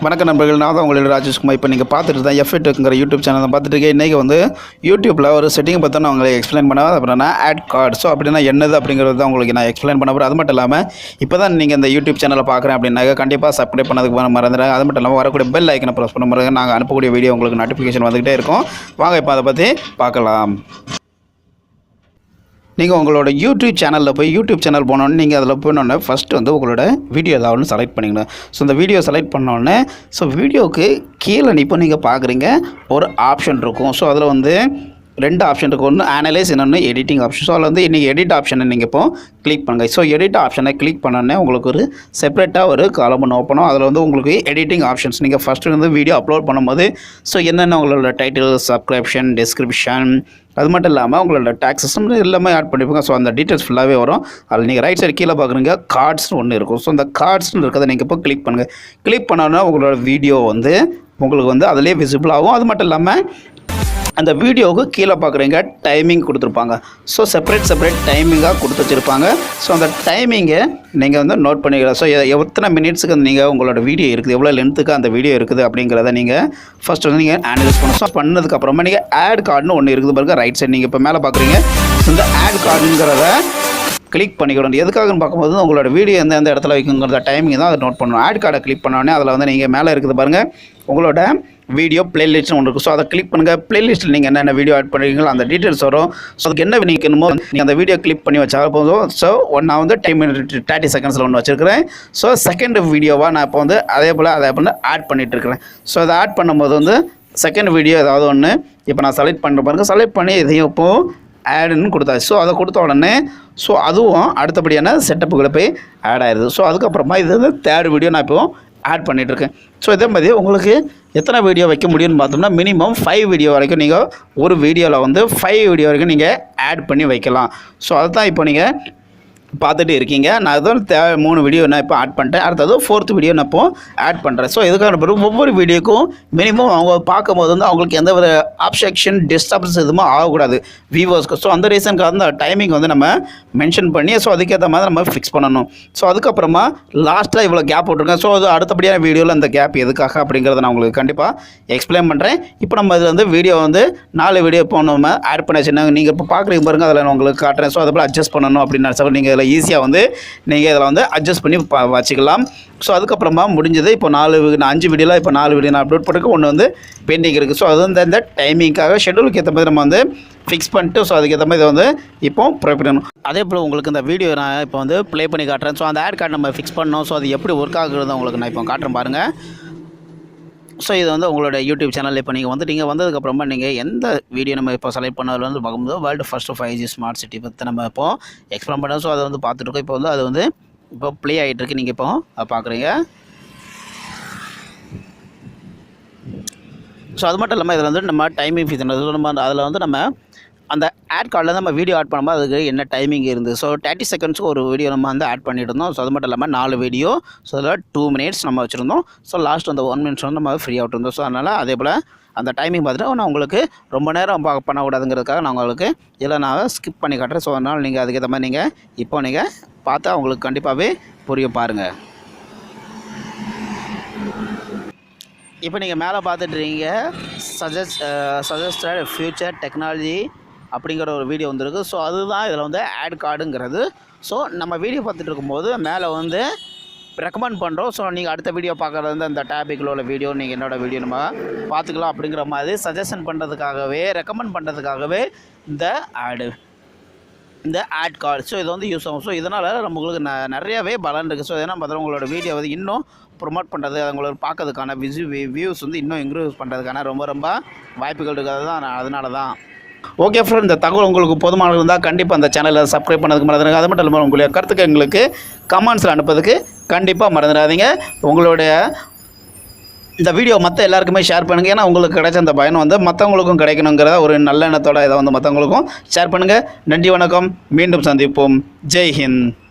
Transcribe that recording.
வணக்கம் நண்பர்கள், நான் தான் உங்களோட ராஜேஷ்குமார். இப்போ நீங்கள் பார்த்துட்டு தான் FUTechங்கிற யூடியூப் சேனல் தான் பார்த்துட்டு இருக்கேன். இன்றைக்கி வந்து யூடியூப்பில் ஒரு செட்டிங் பற்றி நான் உங்களுக்கு எக்ஸ்பிளைன் பண்ண அப்படின்னா Addcard. ஸோ அப்படின்னா என்னது அப்படிங்கிறது தான் உங்களுக்கு நான் எக்ஸ்பிளைன் பண்ண போகிறேன். அது மட்டும் இல்லாமல் இப்போ தான் நீங்கள் இந்த யூடியூப் சேனலை பார்க்குறேன் அப்படின்னாக்க கண்டிப்பாக சப்ஸ்கிரைப் பண்ணதுக்கு மறந்துடுறேன். அது மட்டும் இல்லாமல் வரக்கூடிய பெல் ஐக்கனை ப்ரெஸ் பண்ண மாதிரி நாங்கள் அனுப்பக்கூடிய வீடியோ உங்களுக்கு நோட்டிஃபிகேஷன் வந்துகிட்டே இருக்கும். வாங்க இப்போ அதை பற்றி பார்க்கலாம். நீங்கள் உங்களோட யூடியூப் சேனலில் போய் யூடியூப் சேனல் போனோன்னே நீங்கள் அதில் போனோடனே ஃபஸ்ட்டு வந்து உங்களோட வீடியோ ஏதாவது ஒன்று செலக்ட் பண்ணிக்கணும். ஸோ இந்த வீடியோ செலக்ட் பண்ணோடனே வீடியோவுக்கு கீழே இப்போ நீங்கள் பார்க்குறீங்க ஒரு ஆப்ஷன் இருக்கும். ஸோ அதில் வந்து 2 ஆப்ஷன் இருக்குது. ஒன்று அனலைஸ், இன்னொன்று எடிட்டிங் ஆப்ஷன். ஸோ அதில் வந்து இன்றைக்கி எடிட் ஆப்ஷனை நீங்கள் இப்போ கிளிக் பண்ணுங்கள். ஸோ எடிட் ஆப்ஷனை கிளிக் பண்ணோடனே உங்களுக்கு ஒரு செப்பரேட்டாக ஒரு காலம் ஒன்று ஓப்பனும். அதில் வந்து உங்களுக்கு எடிட்டிங் ஆப்ஷன்ஸ் நீங்கள் ஃபஸ்ட்டு வந்து வீடியோ அப்லோட் பண்ணும்போது என்னென்ன உங்களோட டைட்டில், சப்ஸ்கிரிப்ஷன், டிஸ்கிரிப்ஷன், அது மட்டும் இல்லாமல் உங்களோட டேக்ஸ் சிஸ்டம் எல்லாமே ஆட் பண்ணிப்போங்க. ஸோ அந்த டீட்டெயில்ஸ் ஃபுல்லாகவே வரும். அதில் நீங்கள் ரைட் சைடு கீழே பார்க்குறீங்க கார்ட்ஸ்னு ஒன்று இருக்கும். ஸோ அந்த கார்ட்ஸ்னு இருக்கிறத நீங்கள் இப்போ கிளிக் பண்ணுங்கள். கிளிக் பண்ணோன்னா உங்களோட வீடியோ வந்து உங்களுக்கு வந்து அதிலே விசிபிள் ஆகும். அது மட்டும் இல்லாமல் அந்த வீடியோவுக்கு கீழே பார்க்குறீங்க டைமிங் கொடுத்துருப்பாங்க. ஸோ செப்பரேட் டைமிங்காக கொடுத்து வச்சுருப்பாங்க. ஸோ அந்த டைமிங்கை நீங்கள் வந்து நோட் பண்ணிக்கலாம். ஸோ எத்தனை மினிட்ஸுக்கு நீங்கள் உங்களோட வீடியோ இருக்குது, எவ்வளோ லென்த்துக்கு அந்த வீடியோ இருக்குது அப்படிங்கிறத நீங்கள் ஃபஸ்ட் வந்து நீங்கள் அனலைஸ் பண்ணணும். ஸோ பண்ணதுக்கப்புறமா நீங்கள் Addcardனு ஒன்று இருக்குது பாருங்க, ரைட் சைடு நீங்கள் இப்போ மேலே பார்க்குறீங்க. இந்த Addcardங்கிறத கிளிக் பண்ணிக்கணும். எதுக்காகன்னு பார்க்கும்போது உங்களோட வீடியோ எந்த இடத்துல வைக்குங்கிறத டைமிங் தான் அதை நோட் பண்ணணும். Addcardை கிளிக் பண்ணோடனே அதில் வந்து நீங்கள் மேலே இருக்குது பாருங்கள், உங்களோட வீடியோ பிளேலிஸ்ட்னு ஒன்று இருக்கும். ஸோ அதை கிளிக் பண்ணுங்கள். பிளேலிஸ்ட்டில் நீங்கள் என்னென்ன வீடியோ ஆட் பண்ணுறீங்களோ அந்த டீட்டெயில்ஸ் வரும். ஸோ அதுக்கு என்ன நினைக்கணுமோ நீங்கள் அந்த வீடியோ கிளிக் பண்ணி வச்சா போதும். ஸோ நான் வந்து 30 செகண்ட்ஸில் ஒன்று வச்சுருக்கிறேன். ஸோ செகண்ட் வீடியோவாக நான் இப்போ வந்து அதே போல் ஆட் பண்ணிகிட்டு இருக்கிறேன். ஸோ அதை ஆட் பண்ணும்போது வந்து செகண்ட் வீடியோ ஏதாவது ஒன்று இப்போ நான் செலக்ட் பண்ணுற பாருங்க. செலக்ட் பண்ணி இதையும் இப்போது ஆடுன்னு கொடுத்தாச்சு. ஸோ அதை கொடுத்த உடனே அதுவும் அடுத்தபடியான செட்டப்புகளை போய் ஆட் ஆயிடுது. ஸோ அதுக்கப்புறமா இது வந்து தேர்ட் வீடியோ நான் இப்போ ஆட் பண்ணிகிட்ருக்கேன். ஸோ இதே மாதிரி உங்களுக்கு எத்தனை வீடியோ வைக்க முடியும்னு பார்த்தோம்னா மினிமம் 5 வீடியோ வரைக்கும் நீங்கள் ஒரு வீடியோவில் வந்து 5 வீடியோ வரைக்கும் நீங்கள் ஆட் பண்ணி வைக்கலாம். ஸோ அதுதான் இப்போ நீங்கள் பார்த்துட்டு இருக்கீங்க. நான் ஏதோ 3 வீடியோ நான் இப்போ ஆட் பண்ணிட்டேன். அடுத்தது 4th வீடியோ நான் இப்போ ஆட் பண்ணுறேன். ஸோ இதுக்கான பிறகு ஒவ்வொரு வீடியோக்கும் மினிமம் அவங்க பார்க்கும்போது வந்து அவங்களுக்கு எந்த ஒரு ஆப்ஷெக்ஷன், டிஸ்டர்பன்ஸ் எதுவுமே ஆகக்கூடாது வியூவர்ஸ்க்கு. ஸோ அந்த ரீசனுக்கு அந்த டைமிங் வந்து நம்ம மென்ஷன் பண்ணி அதுக்கேற்ற மாதிரி நம்ம ஃபிக்ஸ் பண்ணணும். ஸோ அதுக்கப்புறமா லாஸ்ட்டாக இவ்வளோ கேப் விட்ருக்கேன். ஸோ அது அடுத்தபடியான வீடியோவில் அந்த கேப் எதுக்காக அப்படிங்கிறத நான் உங்களுக்கு கண்டிப்பாக எக்ஸ்பிளைன் பண்ணுறேன். இப்போ நம்ம இதில் வந்து வீடியோ வந்து 4 வீடியோ இப்போ நம்ம ஆட் பண்ணாச்சு. நீங்கள் இப்போ பார்க்குறீங்க பாருங்கள், அதில் நான் உங்களுக்கு காட்டுறேன். ஸோ அதை போல் அட்ஜஸ்ட் பண்ணணும் அப்படின்னு நினச்சா நீங்கள் இதில் ஈஸியாக வந்து நீங்கள் இதில் வந்து அட்ஜஸ்ட் பண்ணி வச்சுக்கலாம். ஸோ அதுக்கப்புறமா முடிஞ்சது இப்போ 5 வீடியோவில் இப்போ 4 வீடியோ நான் அப்லோட் பண்ணிருக்கேன். ஒன்று வந்து பெண்டிங் இருக்குது. ஸோ அது வந்து இந்த டைமிங்காக ஷெட்யூலுக்கு ஏற்ற மாதிரி நம்ம வந்து ஃபிக்ஸ் பண்ணிட்டு அதுக்கேற்ற மாதிரி இதை வந்து இப்போ ப்ரொவைட் பண்ணணும். அதே போல் உங்களுக்கு இந்த வீடியோ நான் இப்போ வந்து ப்ளே பண்ணி காட்டுறேன். ஸோ அந்த Addcard நம்ம ஃபிக்ஸ் பண்ணோம். ஸோ அது எப்படி ஒர்க் ஆகுறது உங்களுக்கு நான் இப்போ காட்டுறேன் பாருங்கள். ஸோ இது வந்து உங்களோட யூடியூப் சேனலில் இப்போ நீங்கள் வந்துட்டீங்க. வந்ததுக்கப்புறமா நீங்கள் எந்த வீடியோ நம்ம இப்போ செலக்ட் பண்ணதில் வந்து பார்க்கும்போது world first 5G smart city பற்றி நம்ம இப்போ எக்ஸ்பிளைன் பண்ணோம். ஸோ அதை வந்து பார்த்துட்டுருக்கோம். இப்போ வந்து அது வந்து இப்போ ப்ளே ஆகிட்டுருக்கு. நீங்கள் இப்போ பார்க்குறீங்க. ஸோ அது மட்டும் இல்லாமல் இதில் வந்து நம்ம டைமிங் ஃபிக்ஸ் நம்ம அதில் வந்து நம்ம அந்த Addcardல நம்ம வீடியோ ஆட் பண்ணும்போது அதுக்கு என்ன டைமிங் இருந்தது. ஸோ 30 செகண்ட்ஸுக்கு ஒரு வீடியோ நம்ம வந்து ஆட் பண்ணிட்டு இருந்தோம். ஸோ அது மட்டும் இல்லாமல் 4 வீடியோ. ஸோ அதில் 2 மினிட்ஸ் நம்ம வச்சுருந்தோம். ஸோ லாஸ்ட் அந்த 1 மினிட்ஸ் வந்து நம்ம ஃப்ரீ அவுட் இருந்தோம். ஸோ அதனால் அதே போல் அந்த டைமிங் பார்த்துட்டு நான் உங்களுக்கு ரொம்ப நேரம் பண்ணக்கூடாதுங்கிறதுக்காக நான் உங்களுக்கு இதில் நான் ஸ்கிப் பண்ணி காட்டுறேன். ஸோ அதனால் நீங்கள் அதுக்கேற்ற மாதிரி நீங்கள் இப்போ நீங்கள் பார்த்தா அவங்களுக்கு கண்டிப்பாகவே புரியும் பாருங்கள். இப்போ நீங்கள் மேலே பார்த்துட்ருக்கீங்க சஜஸ்டட் ஃபியூச்சர் டெக்னாலஜி அப்படிங்கிற ஒரு வீடியோ வந்துருக்கு. ஸோ அதுதான் இதில் வந்து Addcardங்கிறது. ஸோ நம்ம வீடியோ பார்த்துட்டு இருக்கும்போது மேலே வந்து ரெக்கமெண்ட் பண்ணுறோம். ஸோ நீங்கள் அடுத்த வீடியோ பார்க்குறது வந்து அந்த டாப்பிக்கில் உள்ள வீடியோ நீங்கள் என்னோடய வீடியோ நம்ம பார்த்துக்கலாம் அப்படிங்கிற மாதிரி சஜஷன் பண்ணுறதுக்காகவே, ரெக்கமெண்ட் பண்ணுறதுக்காகவே இந்த Addcard. ஸோ இது வந்து யூஸ் ஆகும். ஸோ இதனால் நம்மளுக்கு நிறையாவே பலன் இருக்குது. ஸோ ஏன்னா பார்த்தா உங்களோட வீடியோ வந்து இன்னும் ப்ரொமோட் பண்ணுறது, உங்களுக்கு பார்க்கறதுக்கான வியூஸ் வந்து இன்னும் இன்க்ரீஸ் பண்ணுறதுக்கான ரொம்ப வாய்ப்புகள் இருக்குது. அதனால தான் ஓகே ஃப்ரெண்ட், இந்த தகவல் உங்களுக்கு போதுமானது இருந்தால் கண்டிப்பாக அந்த சேனலை சப்ஸ்கிரைப் பண்ணதுக்கு மறந்துடுங்க. அது மட்டும் இல்லாமல் உங்களுடைய கருத்துக்கு எங்களுக்கு கமெண்ட்ஸில் அனுப்புறதுக்கு கண்டிப்பாக மறந்துடாதீங்க. உங்களுடைய இந்த வீடியோ மற்ற எல்லாருக்குமே ஷேர் பண்ணுங்கள். ஏன்னா உங்களுக்கு கிடைச்ச அந்த பயன் வந்து மற்றவங்களுக்கும் கிடைக்கணுங்கிற ஒரு நல்ல எண்ணத்தோட இதை வந்து மற்றவங்களுக்கும் ஷேர் பண்ணுங்கள். நன்றி, வணக்கம், மீண்டும் சந்திப்போம். ஜெய் ஹிந்த்.